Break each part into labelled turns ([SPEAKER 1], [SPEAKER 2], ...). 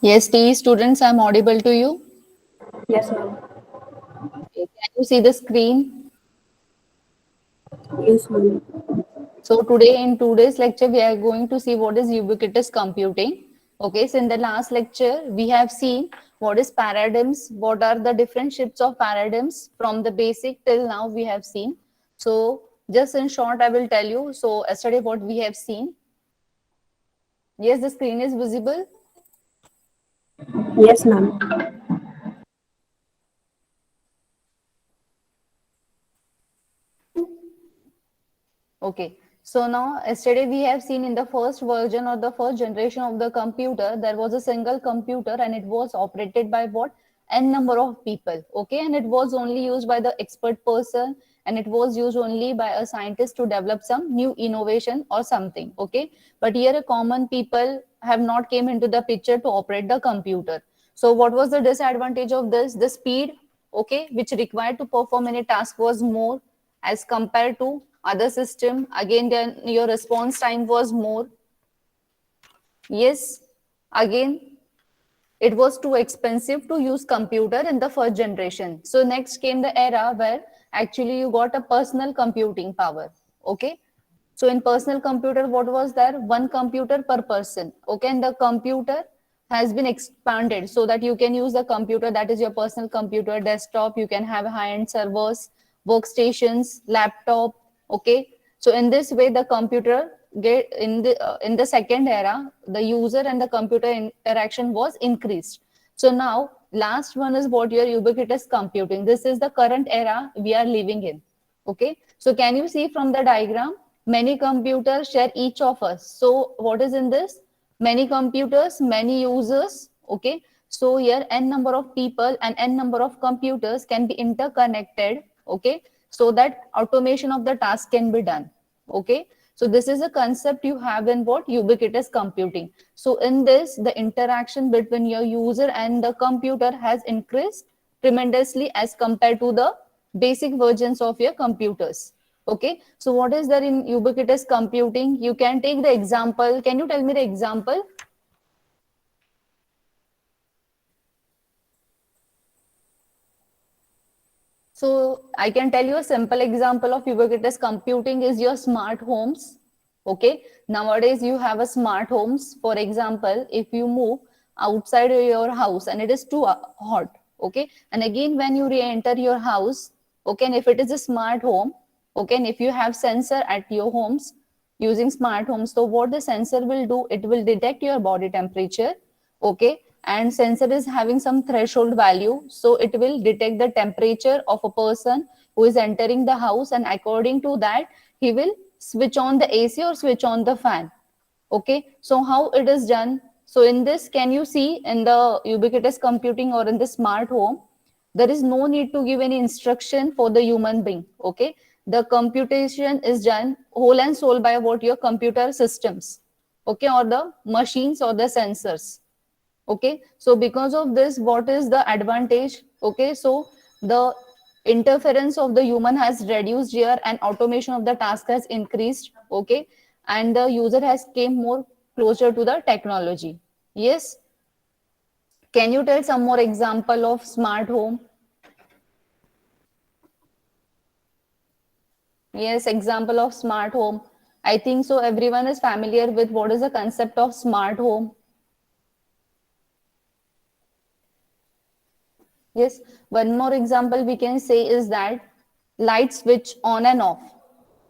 [SPEAKER 1] Yes, TE students, I'm audible to you.
[SPEAKER 2] Yes, ma'am.
[SPEAKER 1] Okay, can you see the screen?
[SPEAKER 2] Yes, ma'am.
[SPEAKER 1] So today in today's lecture, we are going to see what is ubiquitous computing. Okay, so in the last lecture, we have seen what is paradigms, what are the different shifts of paradigms from the basic till now we have seen. So just in short, I will tell you. So yesterday what we have seen. Yes, the screen is visible.
[SPEAKER 2] Yes, ma'am.
[SPEAKER 1] Okay. So now, yesterday we have seen in the first version or the first generation of the computer, there was a single computer and it was operated by what? N number of people. Okay. And it was only used by the expert person and it was used only by a scientist to develop some new innovation or something. Okay. But here a common people have not came into the picture to operate the computer. So what was the disadvantage of this? The speed, okay, which required to perform any task was more as compared to other system. Again, then your response time was more. Yes, again, it was too expensive to use computer in the first generation. So next came the era where actually you got a personal computing power. Okay. So in personal computer, what was there? One computer per person. Okay. And the computer has been expanded so that you can use the computer that is your personal computer, desktop. You can have high-end servers, workstations, laptop. Okay. So in this way, the computer get in the second era, the user and the computer interaction was increased. So now last one is what your ubiquitous computing. This is the current era we are living in. Okay. So can you see from the diagram? Many computers share each of us. So what is in this? Many computers, many users. Okay. So here n number of people and n number of computers can be interconnected. Okay. So that automation of the task can be done. Okay. So this is a concept you have in what? Ubiquitous computing. So in this, the interaction between your user and the computer has increased tremendously as compared to the basic versions of your computers. Okay. So what is there in ubiquitous computing? You can take the example. Can you tell me the example? So I can tell you a simple example of ubiquitous computing is your smart homes. Okay. Nowadays you have a smart homes. For example, if you move outside your house and it is too hot. Okay. And again, when you re-enter your house, okay, and if it is a smart home, okay, and if you have sensor at your homes using smart homes, so what the sensor will do, it will detect your body temperature. Okay. And sensor is having some threshold value, so it will detect the temperature of a person who is entering the house, and according to that he will switch on the AC or switch on the fan. Okay. So how it is done? So in this, can you see in the ubiquitous computing or in the smart home, there is no need to give any instruction for the human being. Okay. The computation is done whole and soul by what your computer systems. Okay. Or the machines or the sensors. Okay. So because of this, what is the advantage? Okay. So the interference of the human has reduced here and automation of the task has increased. Okay. And the user has came more closer to the technology. Yes. Can you tell some more example of smart home? Yes, example of smart home. I think so everyone is familiar with what is the concept of smart home. Yes, one more example we can say is that light switch on and off.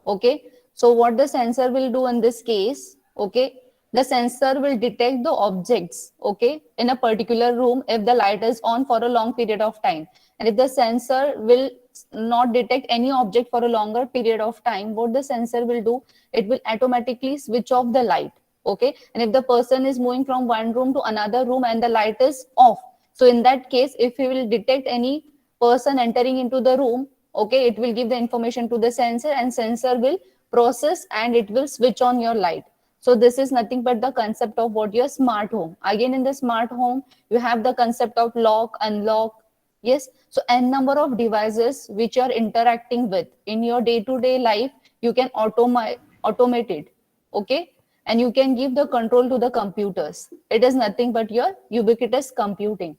[SPEAKER 1] Okay, so what the sensor will do in this case? Okay, the sensor will detect the objects, okay, in a particular room if the light is on for a long period of time. And if the sensor will not detect any object for a longer period of time, what the sensor will do, it will automatically switch off the light. Okay, and if the person is moving from one room to another room and the light is off, so in that case, if he will detect any person entering into the room, okay, it will give the information to the sensor and sensor will process and it will switch on your light. So this is nothing but the concept of what your smart home. Again, in the smart home, you have the concept of lock, unlock. Yes. So n number of devices which you are interacting with in your day-to-day life, you can automate it. Okay. and you can give the control to the computers. It is nothing but your ubiquitous computing.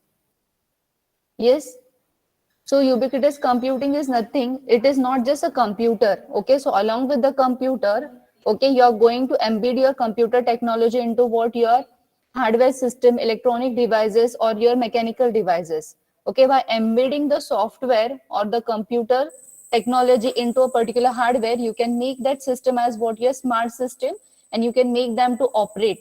[SPEAKER 1] Yes. So ubiquitous computing is nothing. It is not just a computer. Okay. So along with the computer, okay, you are going to embed your computer technology into what your hardware system, electronic devices, or your mechanical devices. Okay. By embedding the software or the computer technology into a particular hardware, you can make that system as what your smart system, and you can make them to operate.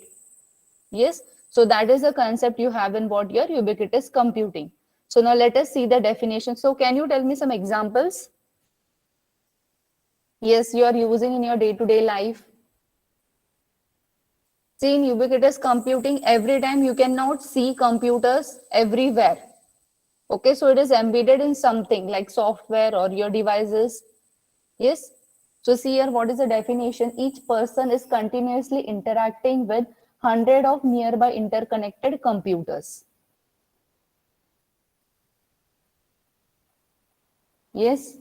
[SPEAKER 1] Yes. So that is the concept you have in what your ubiquitous computing. So now let us see the definition. So can you tell me some examples? Yes, you are using in your day-to-day life. See, in ubiquitous computing, every time you cannot see computers everywhere. Okay, so it is embedded in something like software or your devices. Yes. So see here, what is the definition? Each person is continuously interacting with hundred of nearby interconnected computers. Yes.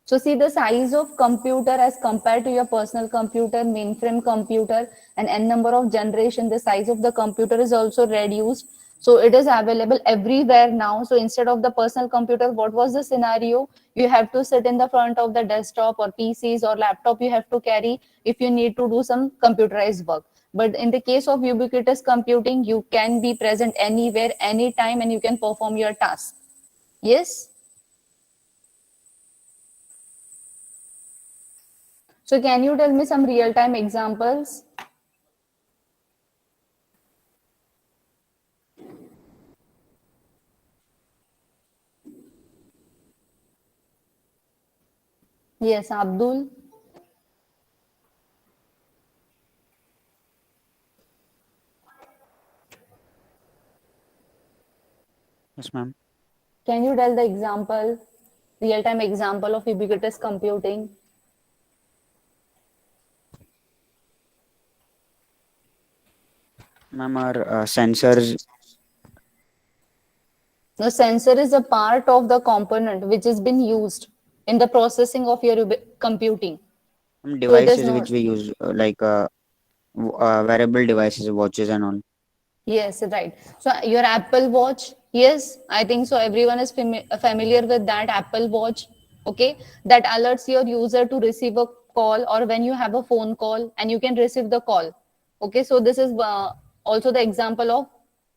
[SPEAKER 1] So see the size of computer as compared to your personal computer, mainframe computer, and n number of generation, the size of the computer is also reduced. So it is available everywhere now. So instead of the personal computer, what was the scenario? You have to sit in the front of the desktop or PCs or laptop you have to carry if you need to do some computerized work. But in the case of ubiquitous computing, you can be present anywhere, anytime, and you can perform your task. Yes. So can you tell me some real-time examples? Yes, Abdul.
[SPEAKER 2] Yes, ma'am.
[SPEAKER 1] Can you tell the example, real-time example of ubiquitous computing?
[SPEAKER 2] Ma'am, our sensors.
[SPEAKER 1] The sensor is a part of the component which has been used in the processing of your computing. So it is
[SPEAKER 2] Devices
[SPEAKER 1] not.
[SPEAKER 2] which we use, wearable devices, watches and all.
[SPEAKER 1] Yes, right. So your Apple Watch, yes, I think so. Everyone is familiar with that Apple Watch. Okay, that alerts your user to receive a call or when you have a phone call and you can receive the call. Okay, so this is also the example of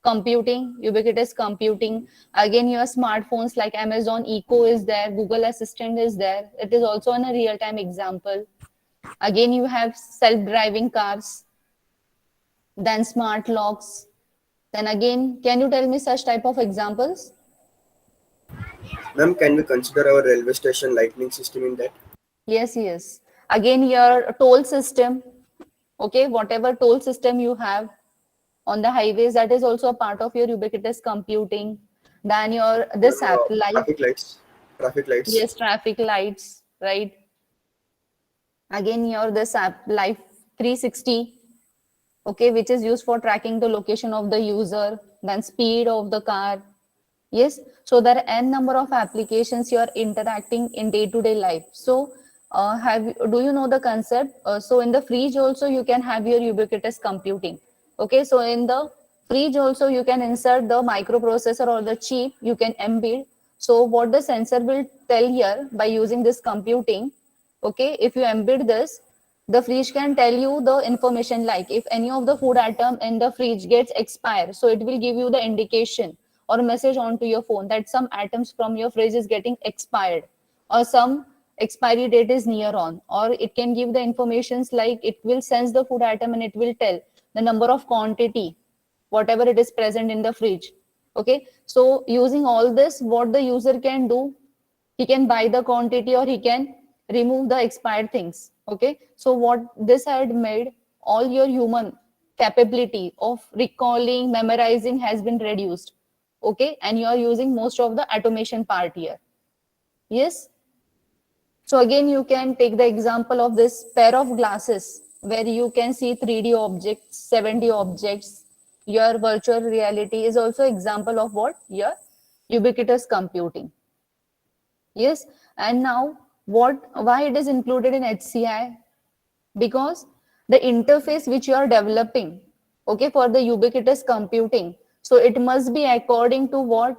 [SPEAKER 1] computing, ubiquitous computing. Again, your smartphones like Amazon Echo is there, Google Assistant is there. It is also in a real-time example. Again, you have self-driving cars, then smart locks, then again, can you tell me such type of examples?
[SPEAKER 3] Ma'am, can we consider our railway station lightning system in that?
[SPEAKER 1] Yes, yes. Again, your toll system, okay, whatever toll system you have on the highways, that is also a part of your ubiquitous computing. Then your this
[SPEAKER 3] Ma'am,
[SPEAKER 1] app, life,
[SPEAKER 3] traffic lights. Traffic lights.
[SPEAKER 1] yes, traffic lights, right? Again, your this app, Life 360, okay, which is used for tracking the location of the user, then speed of the car. Yes, so there are n number of applications you are interacting in day-to-day life. So, do you know the concept? So in the fridge also you can have your ubiquitous computing. Okay, so in the fridge also you can insert the microprocessor or the chip you can embed. So what the sensor will tell here by using this computing, okay, if you embed this, the fridge can tell you the information like if any of the food atom in the fridge gets expired, so it will give you the indication or message onto your phone that some atoms from your fridge is getting expired or some expiry date is near on, or it can give the informations like it will sense the food atom and it will tell the number of quantity whatever it is present in the fridge. Okay, so using all this, what the user can do, he can buy the quantity or he can remove the expired things. Okay, so what this had made, all your human capability of recalling, memorizing has been reduced. Okay, and you are using most of the automation part here. Yes. So again, you can take the example of this pair of glasses where you can see 3D objects, 7D objects. Your virtual reality is also example of what? Your ubiquitous computing. Yes. And now what, why it is included in HCI? Because the interface which you are developing, okay, for the ubiquitous computing, so it must be according to what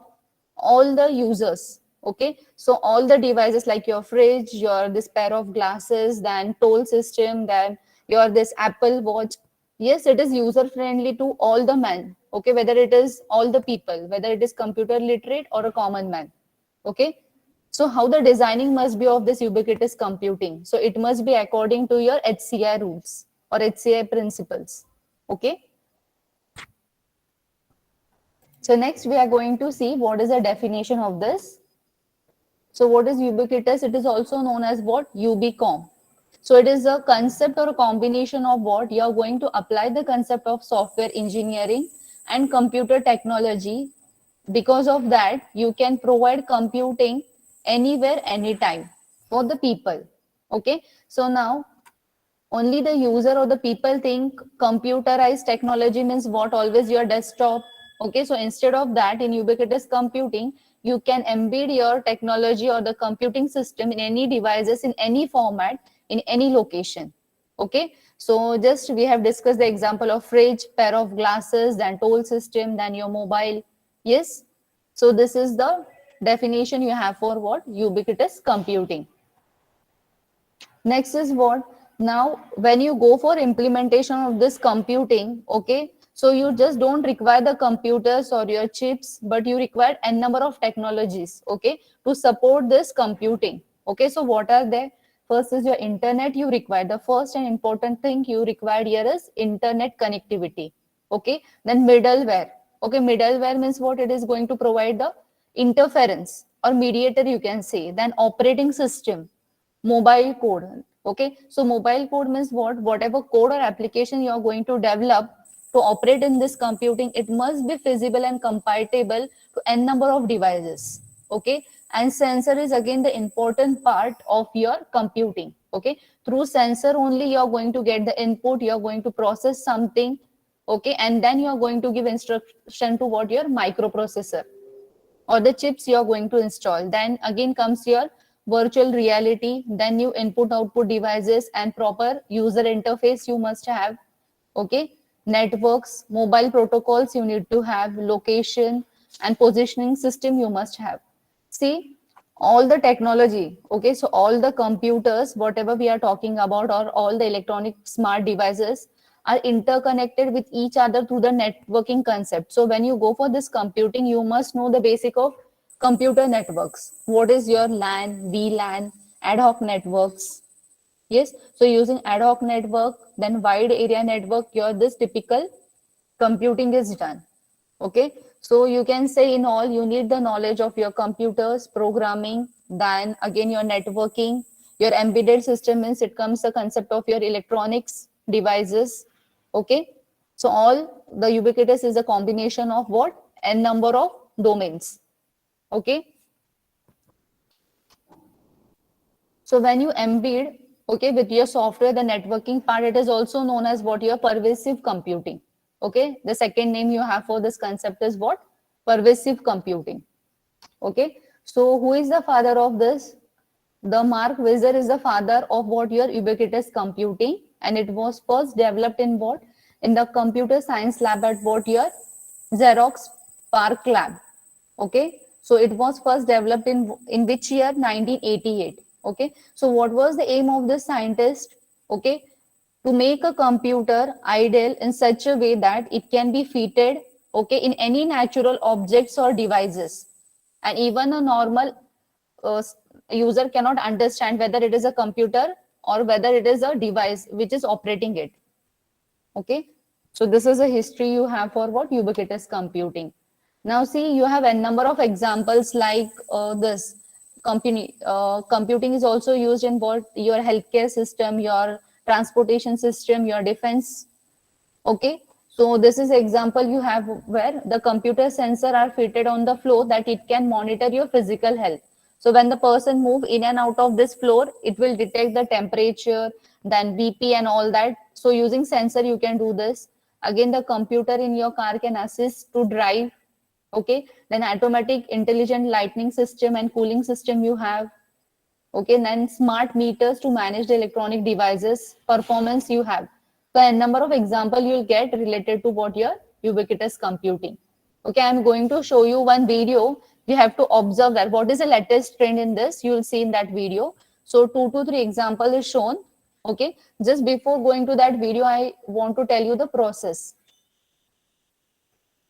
[SPEAKER 1] all the users, okay. So all the devices like your fridge, your this pair of glasses, then toll system, then your this Apple Watch, yes, it is user friendly to all the men, okay, whether it is all the people, whether it is computer literate or a common man, okay. So how the designing must be of this ubiquitous computing? So it must be according to your HCI rules or HCI principles. Okay. So next we are going to see what is the definition of this. So what is ubiquitous? It is also known as what? Ubicom. So it is a concept or a combination of what you are going to apply the concept of software engineering and computer technology. Because of that, you can provide computing anywhere, anytime for the people. Okay. So now only the user or the people think computerized technology means what? Always your desktop. Okay. So instead of that, in ubiquitous computing, you can embed your technology or the computing system in any devices, in any format, in any location. Okay. So just we have discussed the example of fridge, pair of glasses, then toll system, then your mobile. Yes. So this is the definition you have for what? Ubiquitous computing. Next is what? Now, when you go for implementation of this computing, okay, so you just don't require the computers or your chips, but you require n number of technologies, okay, to support this computing. Okay, so what are they? First is your internet you require. The first and important thing you require here is internet connectivity. Okay, then middleware. Okay, middleware means what? It is going to provide the interference or mediator, you can say. Then operating system, mobile code. Okay, so mobile code means what? Whatever code or application you are going to develop to operate in this computing, it must be feasible and compatible to n number of devices. Okay, and sensor is again the important part of your computing. Okay, through sensor only you are going to get the input, you are going to process something, okay, and then you are going to give instruction to what? Your microprocessor or the chips you are going to install. Then again comes your virtual reality, then you input output devices and proper user interface you must have. Okay, networks, mobile protocols you need to have, location and positioning system you must have. See, all the technology, okay, so all the computers, whatever we are talking about, or all the electronic smart devices are interconnected with each other through the networking concept. So when you go for this computing, you must know the basic of computer networks. What is your LAN, VLAN, ad hoc networks? Yes, so using ad hoc network, then wide area network, your this typical computing is done. Okay, so you can say in all you need the knowledge of your computers, programming, then again your networking, your embedded system means it comes the concept of your electronics devices. Okay, so all the ubiquitous is a combination of what? N number of domains. Okay, so when you embed, okay, with your software, the networking part, it is also known as what? Your pervasive computing. Okay, the second name you have for this concept is what? Pervasive computing. Okay, so who is the father of this? The Mark Weiser is the father of what? Your ubiquitous computing, and it was first developed in what? In the computer science lab at what? Your Xerox PARC lab. Okay, so it was first developed in which year? 1988. Okay, so what was the aim of this scientist? Okay, to make a computer ideal in such a way that it can be fitted, okay, in any natural objects or devices, and even a normal uh, user cannot understand whether it is a computer or whether it is a device which is operating it. Okay, so this is a history you have for what? Ubiquitous computing. Now see, you have a number of examples like this. Computing is also used in what? Your healthcare system, your transportation system, your defense. Okay, so this is example you have where the computer sensor are fitted on the floor that it can monitor your physical health. So when the person move in and out of this floor, it will detect the temperature, then BP and all that. So using sensor, you can do this. Again, the computer in your car can assist to drive. Okay, then automatic intelligent lighting system and cooling system you have. Okay, then smart meters to manage the electronic devices performance you have. So a number of example you'll get related to what your ubiquitous computing. Okay, I'm going to show you one video. You have to observe that what is the latest trend in this. You'll see in that video. So 2 to 3 example is shown. Okay, just before going to that video, I want to tell you the process.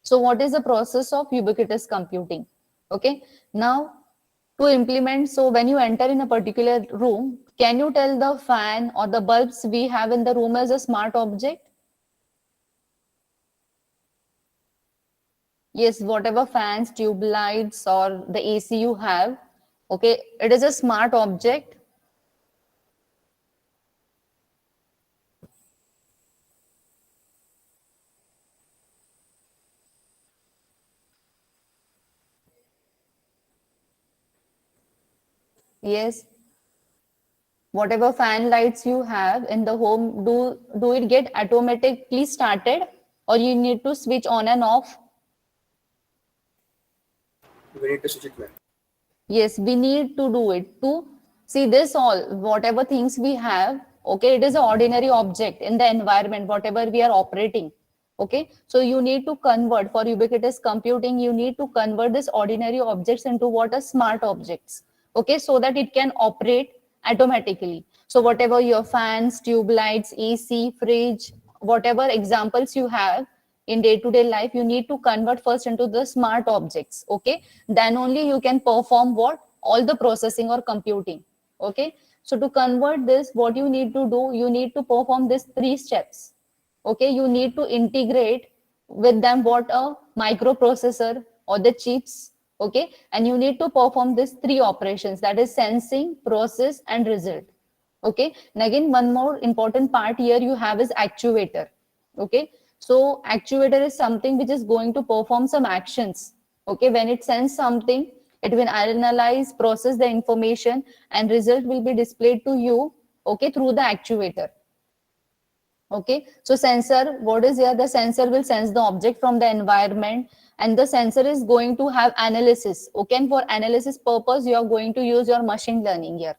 [SPEAKER 1] So what is the process of ubiquitous computing? Okay, now to implement, so when you enter in a particular room, can you tell the fan or the bulbs we have in the room as a smart object? Yes, whatever fans, tube lights, or the AC you have, okay, it is a smart object. Yes, whatever fan lights you have in the home, do it get automatically started, or you need to switch on and off?
[SPEAKER 3] We need to switch it, ma'am.
[SPEAKER 1] Yes, we need to do it to see this all, whatever things we have, okay, it is an ordinary object in the environment, whatever we are operating. Okay, so you need to convert for ubiquitous computing, you need to convert this ordinary objects into what are smart objects. Okay, so that it can operate automatically. So whatever your fans, tube lights, AC, fridge, whatever examples you have in day-to-day life, you need to convert first into the smart objects. Okay, then only you can perform what all the processing or computing. Okay, so to convert this, what you need to do, you need to perform these 3 steps. Okay, you need to integrate with them what a microprocessor or the chips. Okay, and you need to perform these 3 operations, that is sensing, process, and result. Okay, and again one more important part here you have is actuator. Okay, so actuator is something which is going to perform some actions. Okay, when it sends something, it will analyze, process the information, and result will be displayed to you, okay, through the actuator. Okay, so sensor, what is here? The sensor will sense the object from the environment, and the sensor is going to have analysis. Okay, and for analysis purpose, you are going to use your machine learning here.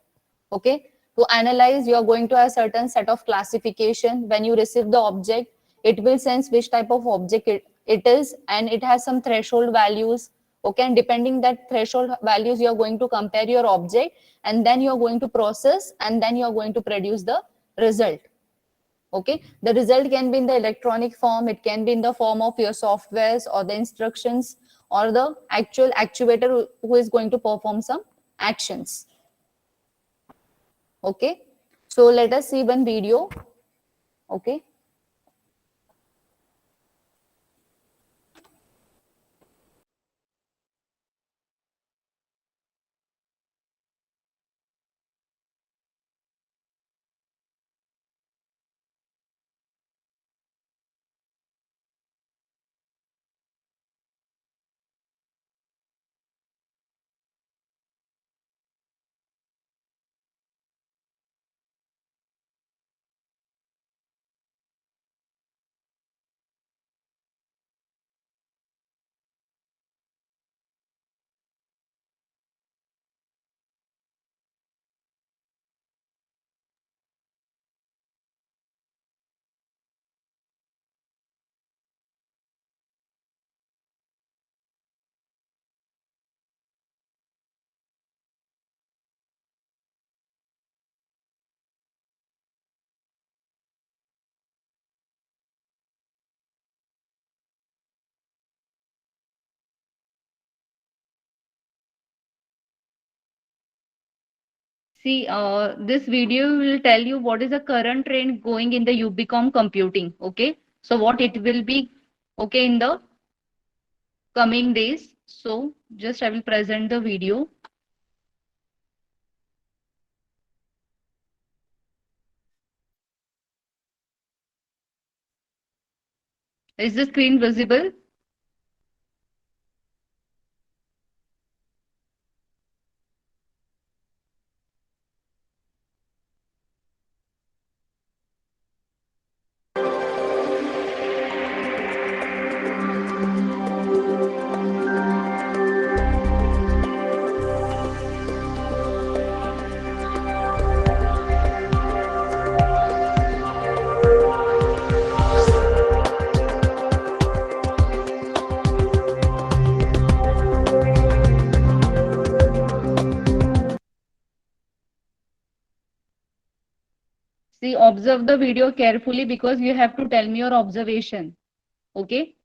[SPEAKER 1] Okay, to analyze, you are going to have certain set of classification. When you receive the object, it will sense which type of object it is, and it has some threshold values. Okay, and depending that threshold values, you are going to compare your object, and then you are going to process, and then you are going to produce the result. Okay, the result can be in the electronic form, it can be in the form of your softwares or the instructions or the actual actuator who is going to perform some actions. Okay, so let us see one video. Okay, see, this video will tell you what is the current trend going in the Ubicom computing. Okay, so what it will be, okay, in the coming days. So just I will present the video. Is the screen visible? See, observe the video carefully because you have to tell me your observation. Okay?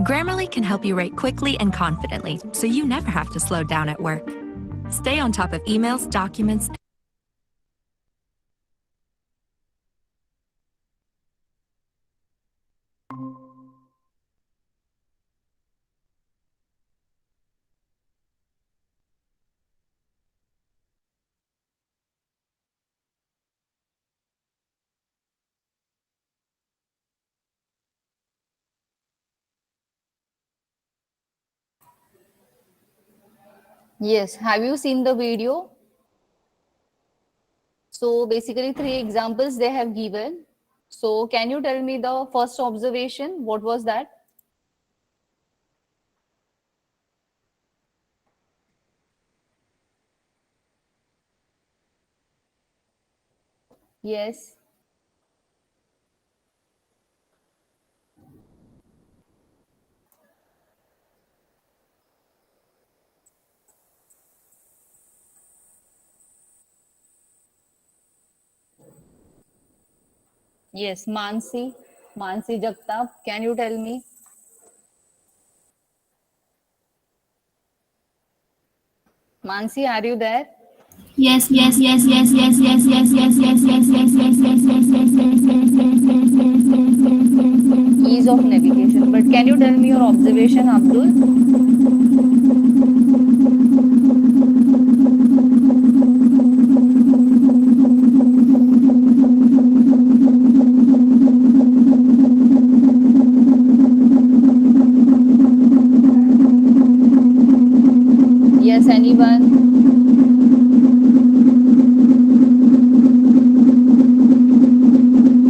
[SPEAKER 4] Grammarly can help you write quickly and confidently, so you never have to slow down at work. Stay on top of emails, documents,
[SPEAKER 1] Yes. Have you seen the video? So basically, three examples they have given. So can you tell me the first observation? What was that? Yes. Yes, Mansi. Mansi Jagtap, can you tell me? Mansi, are you there?
[SPEAKER 5] Yes, yes, yes, yes, yes, yes, yes, yes, yes, yes, yes, yes, yes, yes, yes, yes.
[SPEAKER 1] Ease of navigation. But can you tell me your observation, Abdul? Yes, anyone?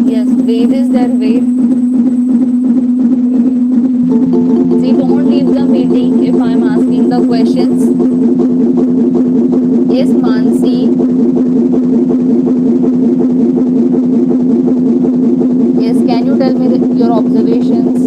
[SPEAKER 1] Yes, wave is there, wave. See, don't leave the meeting if I'm asking the questions. Yes, Mansi. Yes, can you tell me your observations?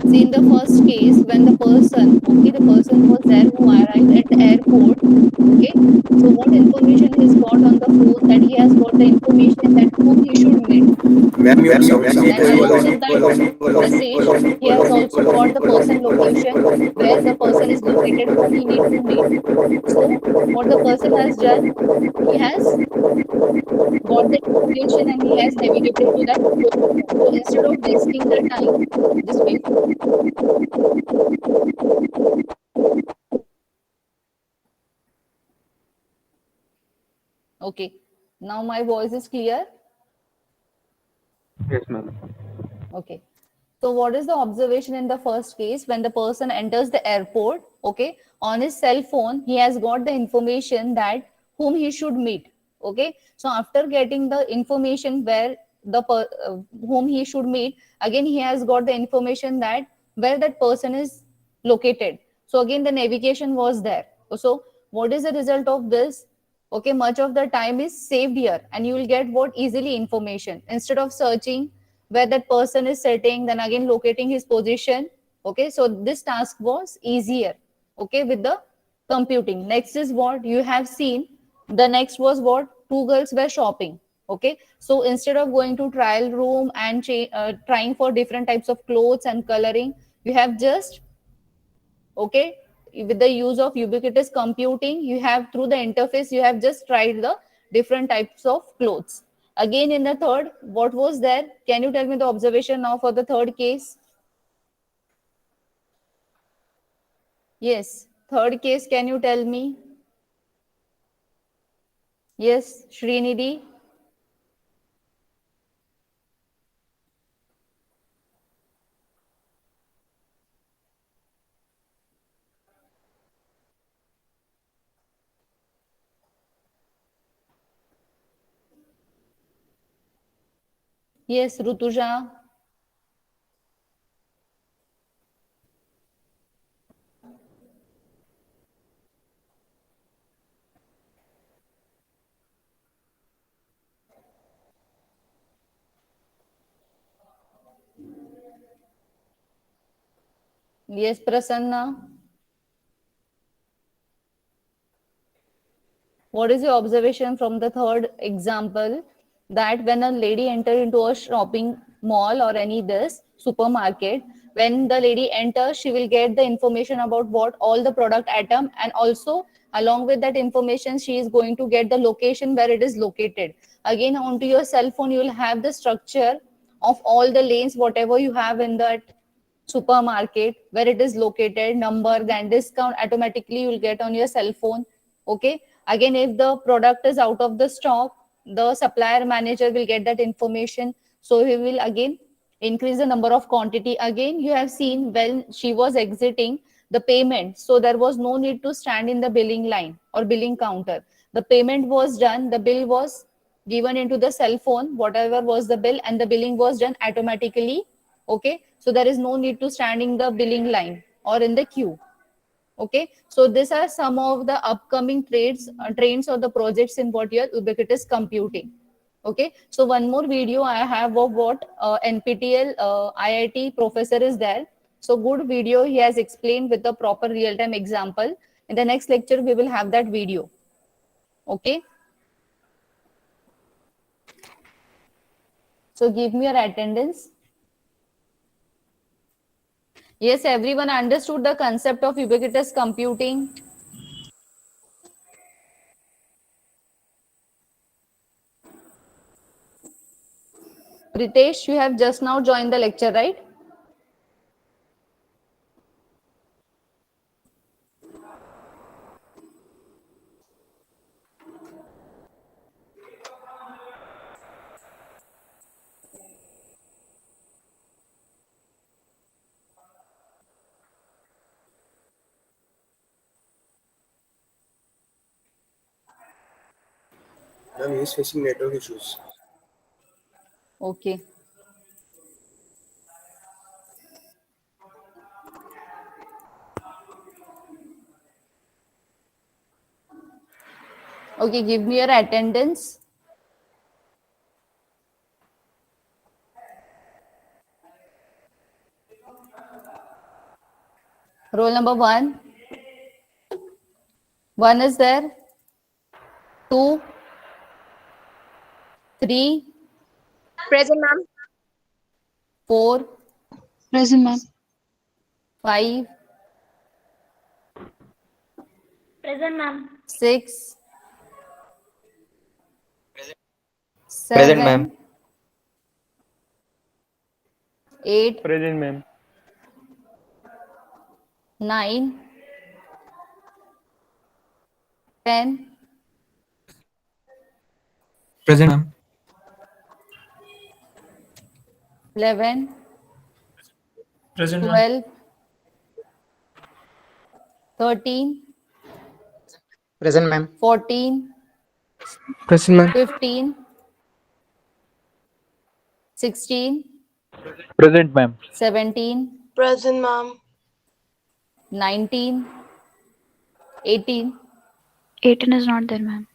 [SPEAKER 1] See, in the first case, when the person, okay, the person was there who arrived at the airport, okay. So what information he's got on the phone, that he has got the information that whom he should meet.
[SPEAKER 3] Ma'am, your sound is
[SPEAKER 1] And along with that
[SPEAKER 3] equal.
[SPEAKER 1] message, he has also got the person location, where the person is located, whom he need to meet. So what the person has done, he has got the information and he has navigated to that location. So instead of wasting the time, just wait. Okay. Now my voice is clear.
[SPEAKER 2] Yes, ma'am.
[SPEAKER 1] Okay. So what is the observation in the first case? When the person enters the airport, okay, on his cell phone, he has got the information that whom he should meet. Okay. So after getting the information where whom he should meet, again he has got the information that where that person is located. So again the navigation was there. So what is the result of this? Okay, much of the time is saved here, and you will get what easily information instead of searching where that person is sitting, then again locating his position. Okay, so this task was easier, okay, with the computing. Next is what you have seen. The next was what two girls were shopping. Okay, so instead of going to trial room and trying for different types of clothes and coloring, you have just, okay, with the use of ubiquitous computing, you have through the interface, you have just tried the different types of clothes. Again, in the third, what was there? Can you tell me the observation now for the third case? Yes, third case, can you tell me? Yes, Srinidhi. Yes, Rutuja. Yes, Prasanna. What is your observation from the third example, that when a lady enter into a shopping mall or any this supermarket, when the lady enters, she will get the information about what all the product item, and also along with that information, she is going to get the location where it is located. Again, onto your cell phone, you will have the structure of all the lanes, whatever you have in that supermarket, where it is located, number, then discount automatically you will get on your cell phone. Okay, again, if the product is out of the stock, the supplier manager will get that information, so he will again increase the number of quantity. Again, you have seen when she was exiting the payment, so there was no need to stand in the billing line or billing counter. The payment was done, the bill was given into the cell phone, whatever was the bill, and the billing was done automatically Okay, so there is no need to stand in the billing line or in the queue. Okay, so these are some of the upcoming trends or the projects in what your ubiquitous computing. Okay, so one more video I have of what NPTEL IIT professor is there. So good video he has explained with the proper real-time example. In the next lecture, we will have that video. Okay. So give me your attendance. Yes, everyone understood the concept of ubiquitous computing. Ritesh, you have just now joined the lecture, right?
[SPEAKER 3] Ma'am, he is facing network issues.
[SPEAKER 1] Okay. Okay, give me your attendance. Roll number 1. 1 is there. 2, 3,
[SPEAKER 6] Present, ma'am.
[SPEAKER 1] 4,
[SPEAKER 5] Present, ma'am.
[SPEAKER 1] 5,
[SPEAKER 6] Present, ma'am.
[SPEAKER 1] 6,
[SPEAKER 7] Present,
[SPEAKER 1] 7,
[SPEAKER 7] ma'am.
[SPEAKER 1] 8,
[SPEAKER 7] Present, ma'am.
[SPEAKER 1] 9, 10,
[SPEAKER 7] Present, ma'am.
[SPEAKER 1] 11,
[SPEAKER 7] Present, ma'am.
[SPEAKER 1] 12, 13,
[SPEAKER 7] Present, ma'am.
[SPEAKER 1] 14,
[SPEAKER 7] Present, ma'am.
[SPEAKER 1] 15, 16,
[SPEAKER 7] Present, ma'am.
[SPEAKER 1] 17,
[SPEAKER 6] Present, ma'am.
[SPEAKER 1] 19, 18,
[SPEAKER 5] 18 is not there, ma'am.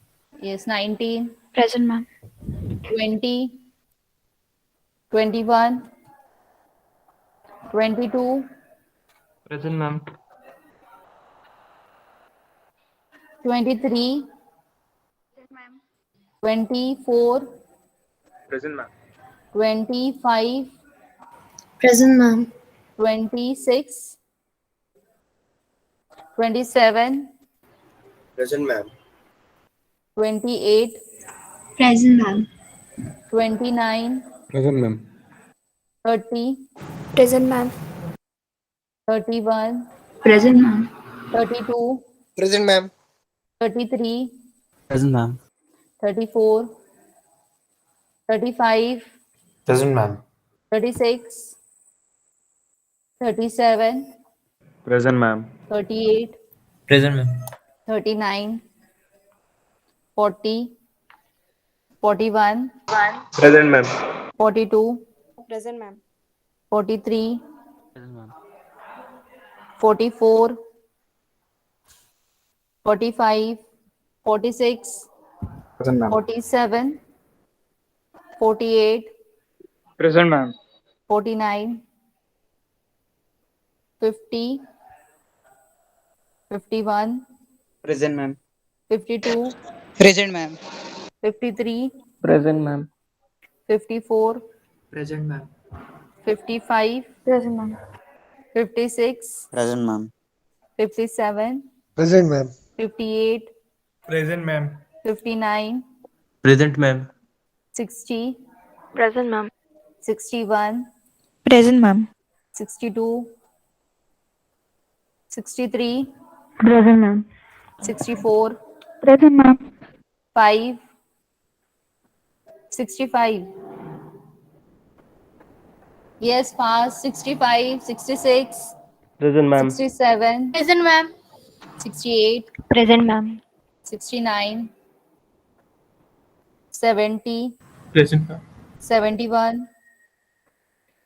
[SPEAKER 1] yes, 19,
[SPEAKER 5] Present, ma'am.
[SPEAKER 1] 20, 21, 22,
[SPEAKER 7] Present, ma'am.
[SPEAKER 1] 23, 24,
[SPEAKER 7] Present, ma'am.
[SPEAKER 1] 25,
[SPEAKER 6] Present, ma'am.
[SPEAKER 1] 26, 27,
[SPEAKER 3] Present, ma'am.
[SPEAKER 1] 28,
[SPEAKER 5] Present, ma'am.
[SPEAKER 1] 29,
[SPEAKER 7] Present, ma'am.
[SPEAKER 1] 30,
[SPEAKER 6] Present, ma'am.
[SPEAKER 1] 31,
[SPEAKER 5] Present, ma'am.
[SPEAKER 1] 32,
[SPEAKER 7] Present, ma'am.
[SPEAKER 1] 33,
[SPEAKER 7] Present, ma'am.
[SPEAKER 1] 34, 35,
[SPEAKER 7] Present, ma'am.
[SPEAKER 1] 36, 37,
[SPEAKER 7] Present, ma'am.
[SPEAKER 1] 38,
[SPEAKER 7] Present, ma'am.
[SPEAKER 1] 39, 40, 41,
[SPEAKER 7] Present, ma'am.
[SPEAKER 1] 42,
[SPEAKER 6] Present, ma'am.
[SPEAKER 1] 43,
[SPEAKER 7] Present, ma'am.
[SPEAKER 1] 44, 45, 46,
[SPEAKER 7] Present, ma'am.
[SPEAKER 1] 47, 48,
[SPEAKER 7] Present, ma'am.
[SPEAKER 1] 49, 50, 51,
[SPEAKER 2] Present, ma'am.
[SPEAKER 1] 52,
[SPEAKER 2] Present, ma'am.
[SPEAKER 1] 53,
[SPEAKER 7] Present, ma'am.
[SPEAKER 1] 54,
[SPEAKER 7] Present, ma'am.
[SPEAKER 1] 55,
[SPEAKER 6] Present, ma'am.
[SPEAKER 1] 56,
[SPEAKER 2] Present, ma'am.
[SPEAKER 1] 57,
[SPEAKER 7] Present, ma'am.
[SPEAKER 1] 58,
[SPEAKER 7] Present, ma'am.
[SPEAKER 1] 59,
[SPEAKER 7] Present, ma'am.
[SPEAKER 1] 60,
[SPEAKER 6] Present, ma'am.
[SPEAKER 1] 61,
[SPEAKER 4] Present, ma'am.
[SPEAKER 1] 62, 63,
[SPEAKER 6] Present, ma'am.
[SPEAKER 1] 64,
[SPEAKER 6] Present, ma'am.
[SPEAKER 1] 5, 65. Yes, fast. 65, 66,
[SPEAKER 7] Present, ma'am.
[SPEAKER 1] 67,
[SPEAKER 6] Present, ma'am.
[SPEAKER 1] 68,
[SPEAKER 6] Present, ma'am.
[SPEAKER 1] 69, 70,
[SPEAKER 7] Present, ma'am.
[SPEAKER 1] 71,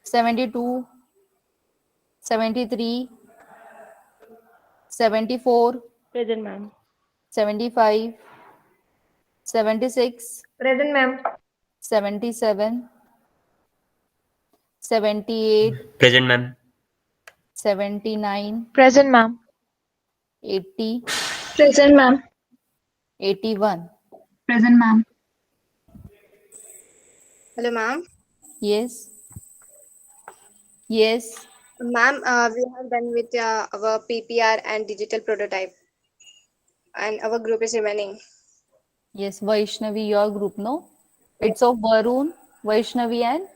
[SPEAKER 1] 72, 73, 74,
[SPEAKER 6] Present, ma'am.
[SPEAKER 1] 75, 76,
[SPEAKER 6] Present, ma'am.
[SPEAKER 1] 77, 78,
[SPEAKER 7] Present, ma'am.
[SPEAKER 1] 79,
[SPEAKER 6] Present, ma'am.
[SPEAKER 1] 80,
[SPEAKER 6] Present, ma'am.
[SPEAKER 1] 81.
[SPEAKER 5] Present, ma'am.
[SPEAKER 8] Hello, ma'am.
[SPEAKER 1] Yes. Yes.
[SPEAKER 8] Ma'am, we have done with our PPR and digital prototype, and our group is remaining.
[SPEAKER 1] Yes. Vaishnavi, your group, no? It's of Varun, Vaishnavi, and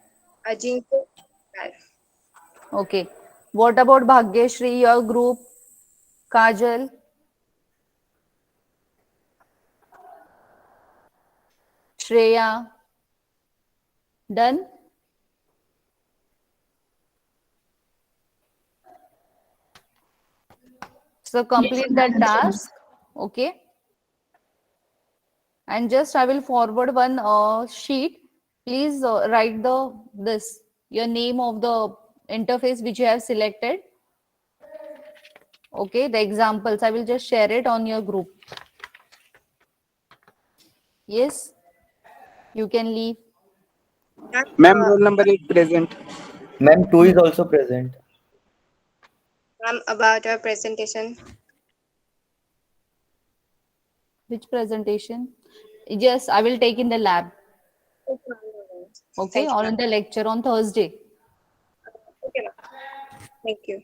[SPEAKER 8] Ajinkya.
[SPEAKER 1] okay. What about Bhagyashri, your group? Kajal? Shreya? Done? So complete the task. Okay. And just I will forward one sheet. Please write your name of the interface which you have selected. Okay, the examples. I will just share it on your group. Yes, you can leave.
[SPEAKER 2] Ma'am, roll number 8 present.
[SPEAKER 7] Ma'am, 2 is also present.
[SPEAKER 8] Ma'am, about our presentation.
[SPEAKER 1] Which presentation? Yes, I will take in the lab. Okay,
[SPEAKER 8] Thank you,
[SPEAKER 1] or in the lecture on Thursday.
[SPEAKER 8] Okay, ma'am. Thank you.